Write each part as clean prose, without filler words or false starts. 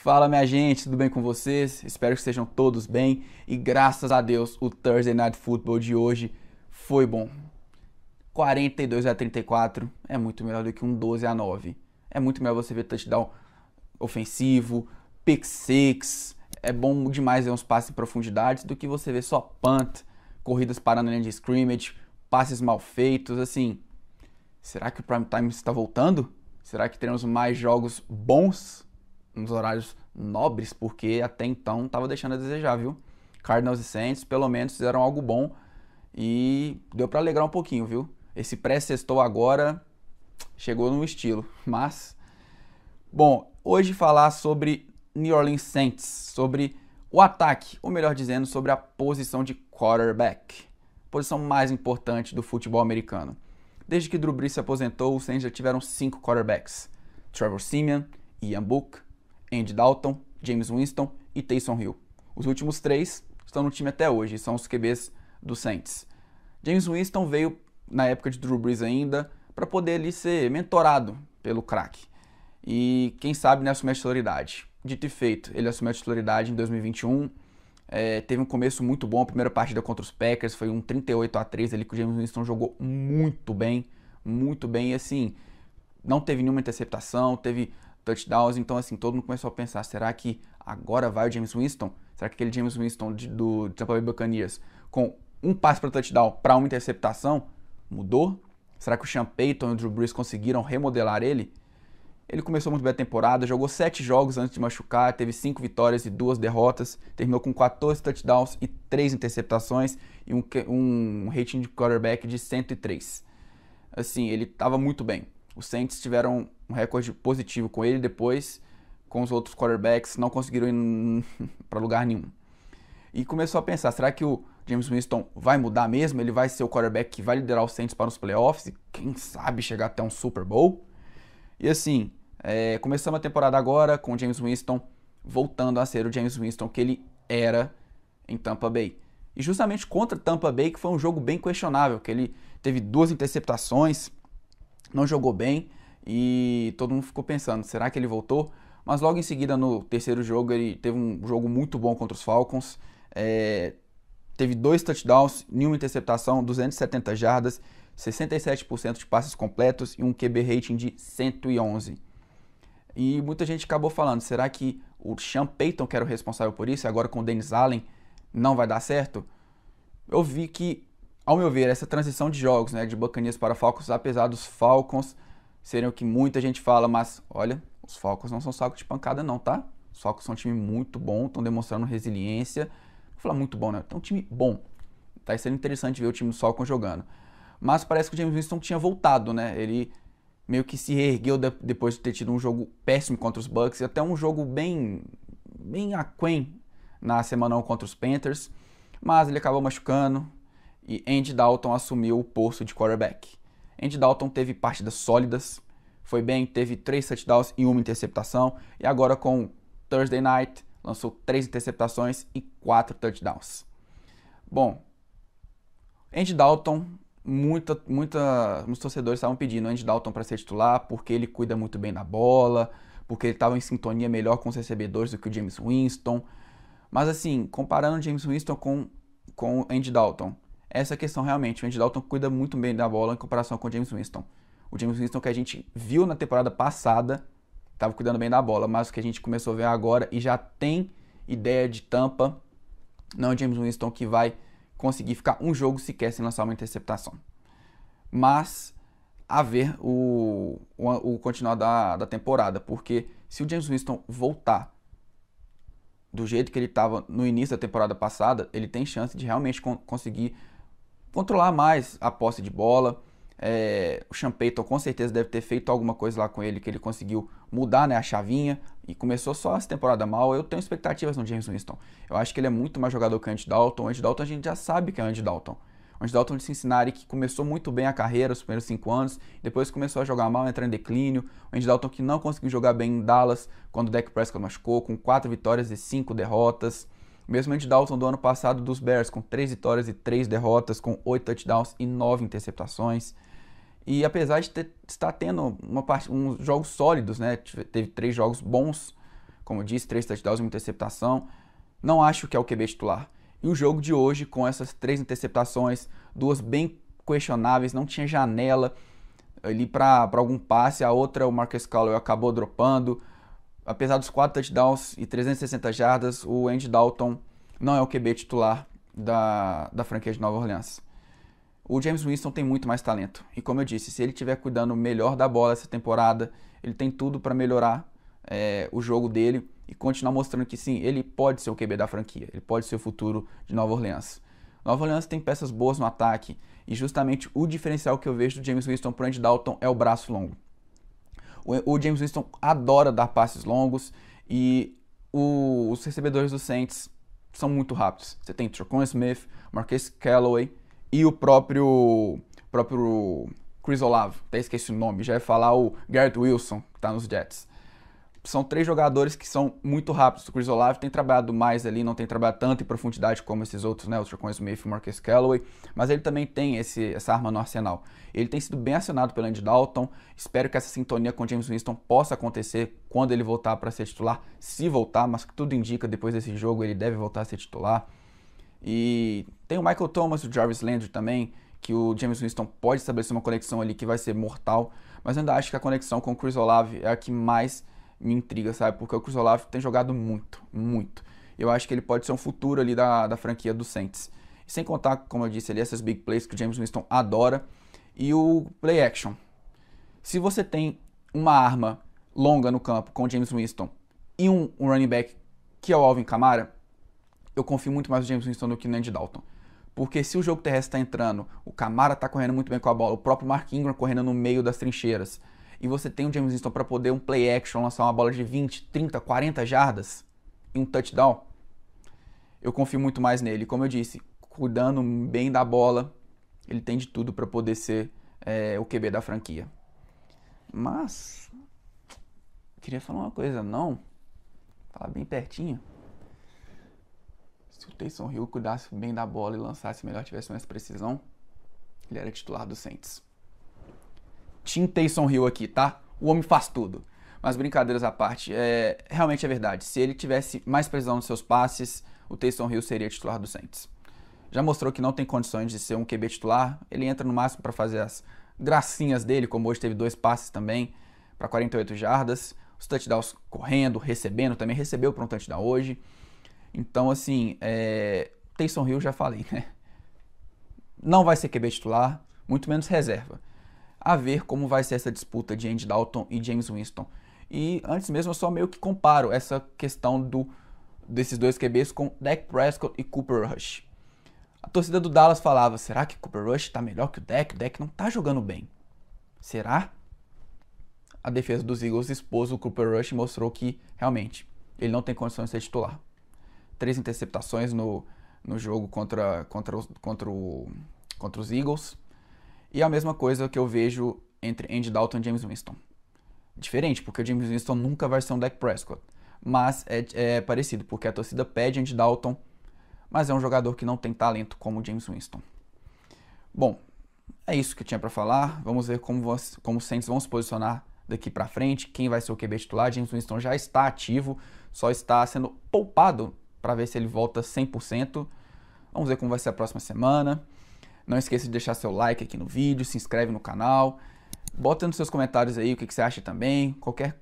Fala, minha gente, tudo bem com vocês? Espero que estejam todos bem e graças a Deus o Thursday Night Football de hoje foi bom. 42-34 é muito melhor do que um 12-9. É muito melhor você ver touchdown ofensivo, pick six. É bom demais ver uns passes em profundidade do que você ver só punt, corridas parando na linha de scrimmage, passes mal feitos. Assim, será que o prime time está voltando? Será que teremos mais jogos bons nos horários nobres? Porque até então estava deixando a desejar, viu? Cardinals e Saints pelo menos fizeram algo bom e deu para alegrar um pouquinho, viu? Esse pré-sextou agora chegou no estilo, mas bom, hoje falar sobre New Orleans Saints, sobre o ataque, ou melhor dizendo, sobre a posição de quarterback, posição mais importante do futebol americano. Desde que Drew Brees se aposentou, os Saints já tiveram 5 quarterbacks: Trevor Siemian, Ian Book, Andy Dalton, Jameis Winston e Taysom Hill. Os últimos 3 estão no time até hoje, são os QBs do Saints. Jameis Winston veio na época de Drew Brees ainda para poder ali ser mentorado pelo craque e quem sabe né, assumir a titularidade. Dito e feito, ele assumiu a titularidade em 2021. Teve um começo muito bom, a primeira partida contra os Packers foi um 38-3 ali que o Jameis Winston jogou muito bem, e assim, não teve nenhuma interceptação, teve touchdowns, então assim, todo mundo começou a pensar, será que agora vai o Jameis Winston? Será que aquele Jameis Winston do Tampa Bay Buccaneers com um passe para touchdown para uma interceptação mudou? Será que o Sean Payton e o Drew Brees conseguiram remodelar ele? Ele começou muito bem a temporada, jogou 7 jogos antes de machucar, teve 5 vitórias e 2 derrotas, terminou com 14 touchdowns e 3 interceptações e um rating de quarterback de 103. Assim, ele estava muito bem. Os Saints tiveram um recorde positivo com ele, depois, com os outros quarterbacks, não conseguiram ir para lugar nenhum. E começou a pensar, será que o Jameis Winston vai mudar mesmo? Ele vai ser o quarterback que vai liderar os Saints para os playoffs e quem sabe chegar até um Super Bowl? E assim, começamos a temporada agora com o Jameis Winston voltando a ser o Jameis Winston que ele era em Tampa Bay. E justamente contra Tampa Bay, que foi um jogo bem questionável, que ele teve 2 interceptações, não jogou bem e todo mundo ficou pensando, será que ele voltou? Mas logo em seguida, no terceiro jogo, ele teve um jogo muito bom contra os Falcons, teve 2 touchdowns, nenhuma interceptação, 270 jardas, 67% de passes completos e um QB rating de 111. E muita gente acabou falando, será que o Sean Payton, que era o responsável por isso, agora com o Dennis Allen, não vai dar certo? Eu vi que, ao meu ver, essa transição de jogos, né, de Buccaneers para Falcons, apesar dos Falcons serem o que muita gente fala, mas olha, os Falcons não são saco de pancada não, tá? Os Falcons são um time muito bom, estão demonstrando resiliência. Vou falar muito bom, né? É um time bom. Tá sendo interessante ver o time dos Falcons jogando. Mas parece que o Jameis Winston tinha voltado, né? Ele meio que se reergueu depois de ter tido um jogo péssimo contra os Bucks e até um jogo bem aquém na semana 1 contra os Panthers. Mas ele acabou machucando e Andy Dalton assumiu o posto de quarterback. Andy Dalton teve partidas sólidas, foi bem, teve 3 touchdowns e 1 interceptação. E agora com Thursday Night, lançou 3 interceptações e 4 touchdowns. Bom, Andy Dalton, muitos torcedores estavam pedindo Andy Dalton para ser titular porque ele cuida muito bem da bola, porque ele estava em sintonia melhor com os recebedores do que o Jameis Winston. Mas assim, comparando o Jameis Winston com o Andy Dalton, essa questão realmente, o Andy Dalton cuida muito bem da bola em comparação com o Jameis Winston. O Jameis Winston que a gente viu na temporada passada estava cuidando bem da bola, mas o que a gente começou a ver agora e já tem ideia de Tampa, não é o Jameis Winston que vai conseguir ficar um jogo sequer sem lançar uma interceptação. Mas a ver o continuar da temporada, porque se o Jameis Winston voltar do jeito que ele estava no início da temporada passada, ele tem chance de realmente conseguir controlar mais a posse de bola. O Sean Payton com certeza deve ter feito alguma coisa lá com ele, que ele conseguiu mudar, né, a chavinha e começou só essa temporada mal. Eu tenho expectativas no Jameis Winston. Eu acho que ele é muito mais jogador que o Andy Dalton. O Andy Dalton a gente já sabe que é o Andy Dalton. O Andy Dalton de Cincinnati, que começou muito bem a carreira, os primeiros 5 anos, depois começou a jogar mal, entrar em declínio. O Andy Dalton que não conseguiu jogar bem em Dallas quando o Dak Prescott machucou, com 4 vitórias e 5 derrotas. Mesmo Andy Dalton do ano passado dos Bears, com 3 vitórias e 3 derrotas, com 8 touchdowns e 9 interceptações. E apesar de estar tendo uns jogos sólidos, né? Teve 3 jogos bons como eu disse, 3 touchdowns e uma interceptação. Não acho que é o QB titular. E o jogo de hoje, com essas 3 interceptações, 2 bem questionáveis, não tinha janela ali para algum passe, a outra o Marquez Callaway acabou dropando. Apesar dos 4 touchdowns e 360 jardas, o Andy Dalton não é o QB titular da franquia de Nova Orleans. O Jameis Winston tem muito mais talento. E como eu disse, se ele estiver cuidando melhor da bola essa temporada, ele tem tudo para melhorar o jogo dele e continuar mostrando que sim, ele pode ser o QB da franquia. Ele pode ser o futuro de Nova Orleans. Nova Orleans tem peças boas no ataque e justamente o diferencial que eu vejo do Jameis Winston para o Andy Dalton é o braço longo. O Jameis Winston adora dar passes longos e os recebedores do Saints são muito rápidos. Você tem Tre'Quan Smith, Marquez Callaway e o próprio Chris Olave. Até esqueci o nome, já ia falar o Garrett Wilson, que está nos Jets. São 3 jogadores que são muito rápidos. O Chris Olave tem trabalhado mais ali, não tem trabalhado tanto em profundidade como esses outros, né? O Tre'Quan Smith e o Marquez Callaway. Mas ele também tem essa arma no arsenal. Ele tem sido bem acionado pelo Andy Dalton. Espero que essa sintonia com o Jameis Winston possa acontecer quando ele voltar para ser titular. Se voltar, mas tudo indica, depois desse jogo, ele deve voltar a ser titular. E tem o Michael Thomas e o Jarvis Landry também, que o Jameis Winston pode estabelecer uma conexão ali que vai ser mortal. Mas eu ainda acho que a conexão com o Chris Olave é a que mais me intriga, sabe? Porque o Chris Olave tem jogado muito, muito. Eu acho que ele pode ser um futuro ali da franquia do Saints. E sem contar, como eu disse ali, essas big plays que o Jameis Winston adora. E o play action. Se você tem uma arma longa no campo com o Jameis Winston e um running back que é o Alvin Kamara, eu confio muito mais no Jameis Winston do que no Andy Dalton. Porque se o jogo terrestre está entrando, o Kamara está correndo muito bem com a bola, o próprio Mark Ingram correndo no meio das trincheiras, e você tem o Jameis Winston para poder um play action, lançar uma bola de 20, 30, 40 jardas e um touchdown, eu confio muito mais nele. Como eu disse, cuidando bem da bola, ele tem de tudo para poder ser o QB da franquia. Mas, queria falar uma coisa, não, falar bem pertinho. Se o Taysom Hill cuidasse bem da bola e lançasse melhor, tivesse mais precisão, ele era titular do Saints. Team Taysom Hill aqui, tá? O homem faz tudo. Mas brincadeiras à parte, realmente é verdade. Se ele tivesse mais precisão nos seus passes, o Taysom Hill seria titular do Saints. Já mostrou que não tem condições de ser um QB titular. Ele entra no máximo para fazer as gracinhas dele, como hoje teve 2 passes também para 48 jardas. Os touchdowns correndo, recebendo, também recebeu para um touchdown hoje. Então, assim, Taysom Hill, já falei, né? Não vai ser QB titular, muito menos reserva. A ver como vai ser essa disputa de Andy Dalton e Jameis Winston. E antes mesmo eu só meio que comparo essa questão desses 2 QBs com Dak Prescott e Cooper Rush. A torcida do Dallas falava, será que Cooper Rush está melhor que o Dak? O Dak não está jogando bem. Será? A defesa dos Eagles expôs o Cooper Rush e mostrou que, realmente, ele não tem condições de ser titular. 3 interceptações no jogo contra os Eagles. E a mesma coisa que eu vejo entre Andy Dalton e Jameis Winston. Diferente, porque o Jameis Winston nunca vai ser um Dak Prescott. Mas é parecido, porque a torcida pede Andy Dalton, mas é um jogador que não tem talento como o Jameis Winston. Bom, é isso que eu tinha para falar. Vamos ver como os Saints vão se posicionar daqui para frente. Quem vai ser o QB titular? Jameis Winston já está ativo, só está sendo poupado para ver se ele volta 100%. Vamos ver como vai ser a próxima semana. Não esqueça de deixar seu like aqui no vídeo, se inscreve no canal. Bota nos seus comentários aí o que você acha também. Qualquer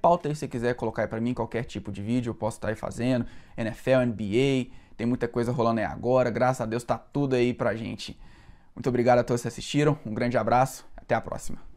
pauta aí que você quiser colocar aí pra mim, qualquer tipo de vídeo eu posso estar aí fazendo. NFL, NBA, tem muita coisa rolando aí agora. Graças a Deus tá tudo aí pra gente. Muito obrigado a todos que assistiram. Um grande abraço. Até a próxima.